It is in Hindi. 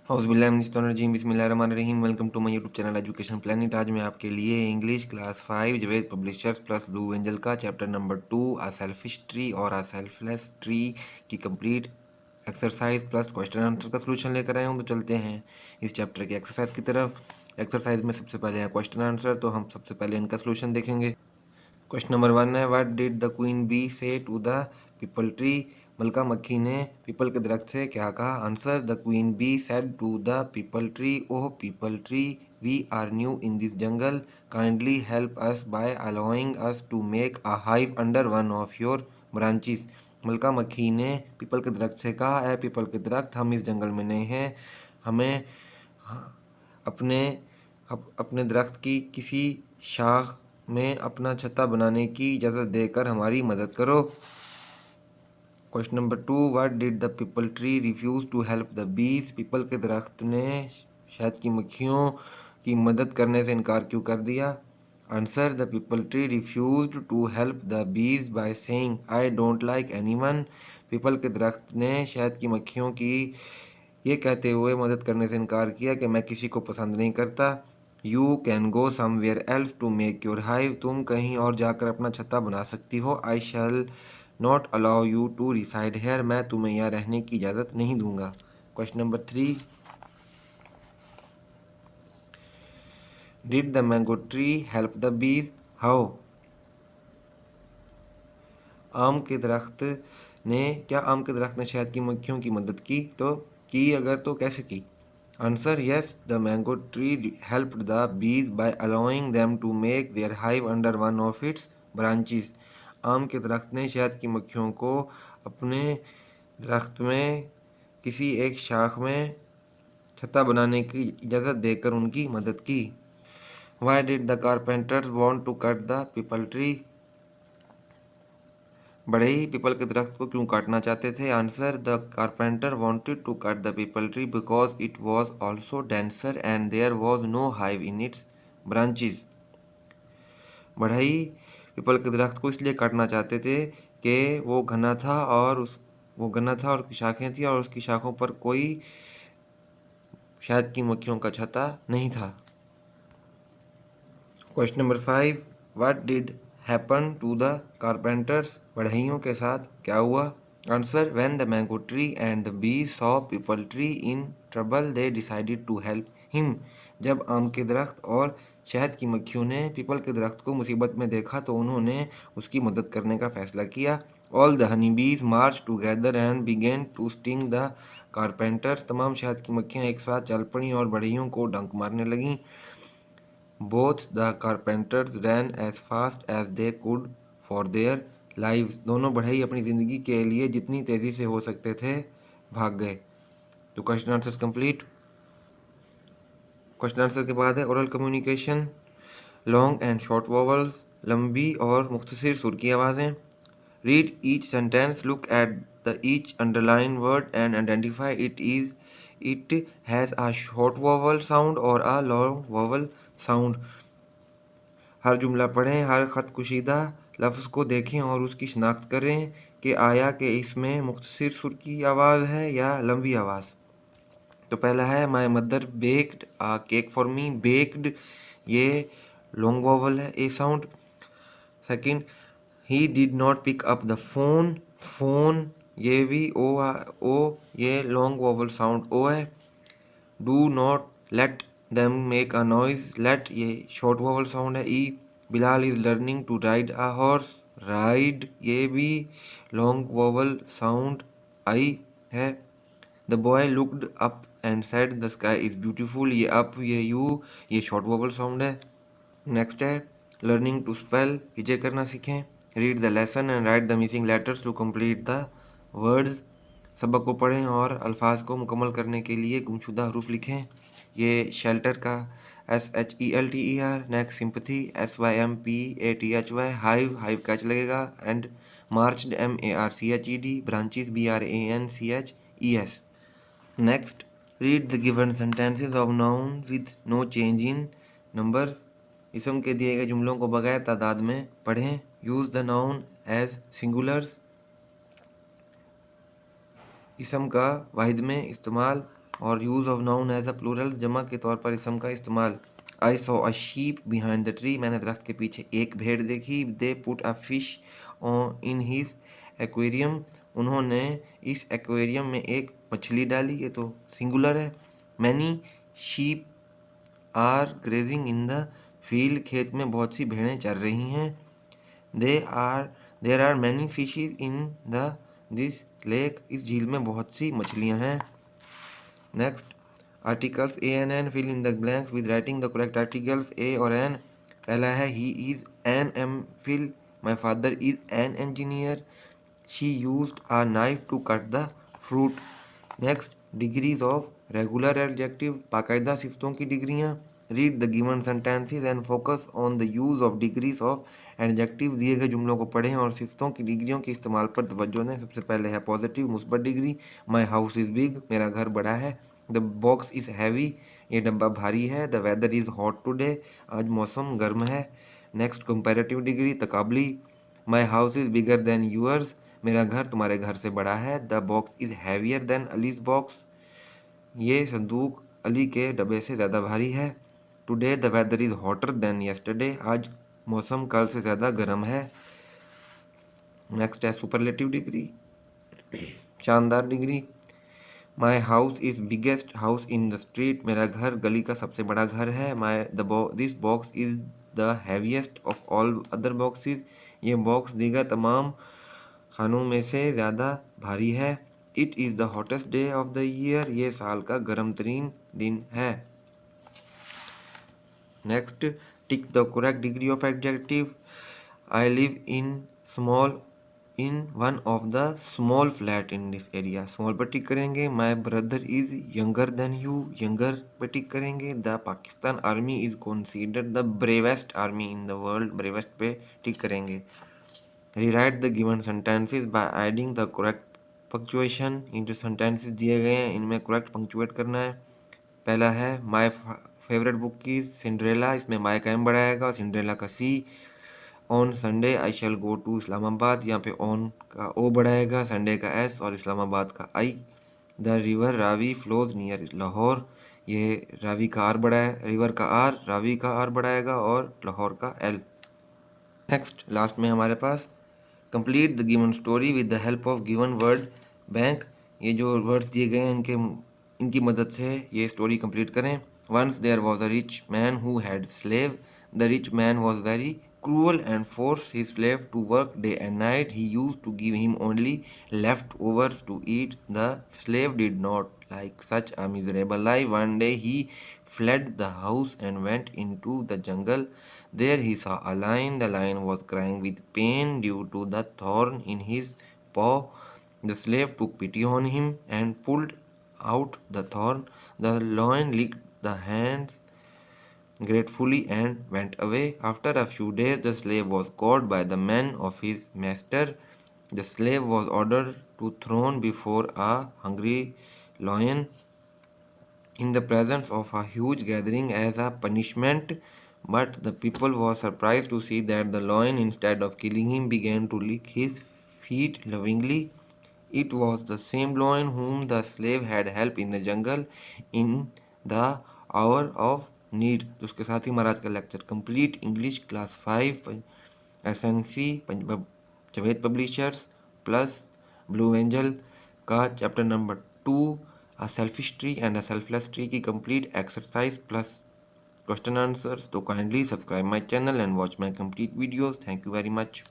औज़ुबिल्लाहि बिस्मिल्लाहिर्रहमानिर्रहीम। Welcome to my YouTube channel education planet. आज मैं आपके लिए English class 5 Javed publishers plus blue angel का chapter number 2 a selfish tree और आ सेल्फलेस ट्री की complete exercise plus question answer का सलूशन लेकर आया हूँ। तो चलते हैं इस चैप्टर की एक्सरसाइज की तरफ। एक्सरसाइज में सबसे पहले है क्वेश्चन आंसर, तो हम सबसे पहले इनका सलूशन देखेंगे। क्वेश्चन नंबर 1 है, what did the queen bee say to the peepal tree. मलका मक्खी ने पीपल के दरख्त से क्या कहा। Answer, the queen bee said to the peepal tree, oh peepal tree, we are new in this jungle, kindly help us by allowing us to make a hive under one of your branches. मलका मक्खी ने पीपल के दरख्त से कहा, है पीपल के दरख्त, हम इस जंगल में नए हैं, हमें अपने अपने दरख्त की किसी शाख में अपना छत्ता बनाने की इजाज़त देकर हमारी मदद करो। Question number 2, what did the peepal tree refuse to help the bees. पीपल के दरख्त ने शहद की मक्खियों की मदद करने से इनकार क्यों कर दिया। Answer, the peepal tree refused to help the bees by saying I don't like anyone. पीपल के दरख्त ने शहद की मक्खियों की ये कहते हुए मदद करने से इनकार किया कि मैं किसी को पसंद नहीं करता। You can go somewhere else to make your hive. तुम कहीं और जाकर अपना छत्ता बना सकती हो। I shall not allow you to reside here. मैं तुम्हें यहाँ रहने की इजाज़त नहीं दूंगा। Question number 3, did the mango tree help the bees. How. आम के दरख्त ने क्या आम के दरख्त ने शहद की मक्खियों की मदद की, तो की अगर तो कैसे की। Answer, yes the mango tree helped the bees by allowing them to make their hive under one of its branches. आम के दरख्त ने शहद की मक्खियों को अपने दरख्त में किसी एक शाख में छत्ता बनाने की इजाज़त देकर उनकी मदद की। Why did the carpenters want to cut the peepal tree. बढ़ई पीपल के दरख्त को क्यों काटना चाहते थे। Answer, the carpenter wanted to cut the peepal tree because it was also denser and there was no hive in its branches. बढ़ई पीपल के दरख्त को इसलिए काटना चाहते थे कि वो घना था और उसकी शाखें थी और उसकी शाखों पर कोई शहद की मक्खियों का छत्ता नहीं था। Question number 5, what did happen to the carpenters. बढ़इयों के साथ क्या हुआ। Answer, when the mango tree and the bee saw peepal tree in trouble they decided to help him. जब आम के दरख्त और शहद की मक्खियों ने पीपल के दरख्त को मुसीबत में देखा तो उन्होंने उसकी मदद करने का फैसला किया। All the honey bees march together and began to sting the carpenters. तमाम शहद की मक्खियाँ एक साथ चल पड़ी और बढ़इयों को डंक मारने लगीं। Both the carpenters ran as fast as they could for their lives. दोनों बढ़ई अपनी ज़िंदगी के लिए जितनी तेज़ी से हो सकते थे भाग गए। तो question answer complete. Question answer के बाद है oral communication, long and short vowels, लंबी और मुख्तसर सुर की आवाज़ें। Read each sentence, look at the each underline word and identify it has a short vowel sound और अ लॉन्ग वॉवल साउंड। हर जुमला पढ़ें, हर ख़त कुशीदा लफ्ज़ को देखें और उसकी शिनाख्त करें कि आया कि इसमें मुख्तसर सुर की आवाज़ है या लंबी आवाज़। तो पहला है, my mother baked a cake for me. Baked ये लॉन्ग वॉवल है, A sound. Second, he did not pick up the phone. Phone ये भी ओ ये लॉन्ग वॉवल साउंड ओ है। Do not let them make a noise. Let ये शॉर्ट वॉवल साउंड है, E. Bilal is learning to ride a horse. Ride ये भी लॉन्ग वॉवल साउंड आई है। The boy looked up and said the sky is beautiful. ये अप ये यू ये शॉर्ट वॉवल साउंड है। नेक्स्ट है, लर्निंग टू स्पेल, हिजे करना सीखें। Read the lesson and write the missing letters to complete the words. सबक को पढ़ें और अल्फाज को मुकम्मल करने के लिए गुमशुदा हरूफ लिखें। ये शेल्टर का SHELTER। Next, sympathy SYMPATHY। Hive catch लगेगा। And marched MARCHED। Branches BRANCHES। Next, read the given sentences of noun with no change in numbers. इसम के दिए गए जुमलों को बगैर तादाद में पढ़ें। Use the noun as singulars. इसम का वाहिद में इस्तेमाल। और use of noun as a plural, जमा के तौर पर इसम का इस्तेमाल। I saw a sheep behind the tree, मैंने दरख्त के पीछे एक भेड़ देखी। They put a fish in his aquarium, उन्होंने इस एक्वेरियम में एक मछली डाली, ये तो सिंगुलर है। Many sheep are grazing in the field, खेत में बहुत सी भेड़ें चर रही हैं। There are many fishes in the this lake, इस झील में बहुत सी मछलियां हैं। Next, articles a an an, fill in the blanks with writing the correct articles a और एन। पहला है he is an M fill, my father is an engineer, she used a knife to cut the fruit. Next, degrees of regular adjective, बाकायदा सिफ्तों की डिग्रियाँ। Read the given sentences and focus on the use of degrees of adjective, दिए गए जुमलों को पढ़ें और सिफ्तों की डिग्रियों के इस्तेमाल पर तवज्जो दें। सबसे पहले है पॉजिटिव मुस्बत degree, my house is big, मेरा घर बड़ा है। द बॉक्स इज़ हैवी, ये डब्बा भारी है। The weather is hot today, आज मौसम गर्म है। नेक्स्ट, कंपैरेटिव डिग्री तकाबली, my house is bigger than yours, मेरा घर तुम्हारे घर से बड़ा है। The box is heavier than Ali's box, ये संदूक अली के डब्बे से ज़्यादा भारी है। Today the weather is hotter than yesterday, आज मौसम कल से ज़्यादा गर्म है। नेक्स्ट है सुपरलेटिव डिग्री, शानदार degree, my house is biggest house in the street, मेरा घर गली का सबसे बड़ा घर है। This box is the heaviest of all other boxes, ये बॉक्स दीगर तमाम खानों में से ज़्यादा भारी है। It is the hottest day of the year, ये साल का गर्म तरीन दिन है। Next, tick the correct degree of adjective, I live in one of the small flat in this area, small पर टिक करेंगे। My brother is younger than you, younger पर टिक करेंगे। The Pakistan army is considered the bravest army in the world, bravest पे टिक करेंगे। Rewrite the given sentences by adding the correct punctuation, इन जो सेंटेंसेस दिए गए हैं इनमें करेक्ट पंक्चुएट करना है। पहला है माय फेवरेट बुक की सिंड्रेला, इसमें माय का एम बढ़ाएगा और सिंड्रेला का C. On Sunday I shall go to Islamabad, यहाँ पे ऑन का ओ बढ़ाएगा, संडे का एस और इस्लामाबाद का I. The river Ravi flows near Lahore, ये रावी का आर बढ़ाए, रिवर का आर, रावी का आर बढ़ाएगा और लाहौर का एल। नेक्स्ट, लास्ट में हमारे पास complete the given story with the help of given word bank, ये जो वर्ड्स दिए गए हैं इनकी मदद से ये स्टोरी कंप्लीट करें। Once there was a rich man who had slave, the rich man was very cruel and force his slave to work day and night, he used to give him only leftovers to eat, the slave did not like such a miserable life. One day he fled the house and went into the jungle. There he saw a lion. The lion was crying with pain due to the thorn in his paw. The slave took pity on him and pulled out the thorn. The lion licked the hands gratefully and went away. After a few days, the slave was caught by the men of his master. The slave was ordered to thrown before a hungry lion in the presence of a huge gathering as a punishment, but the people were surprised to see that the lion, instead of killing him, began to lick his feet lovingly. It was the same lion whom the slave had helped in the jungle in the hour of need. तो उसके साथ ही हमारा आज का lecture complete. English class 5 SNC Javed publishers plus blue angel का chapter number 2 a selfish tree and a selfless tree की complete exercise plus question answers. So kindly subscribe my channel and watch my complete videos. Thank you very much.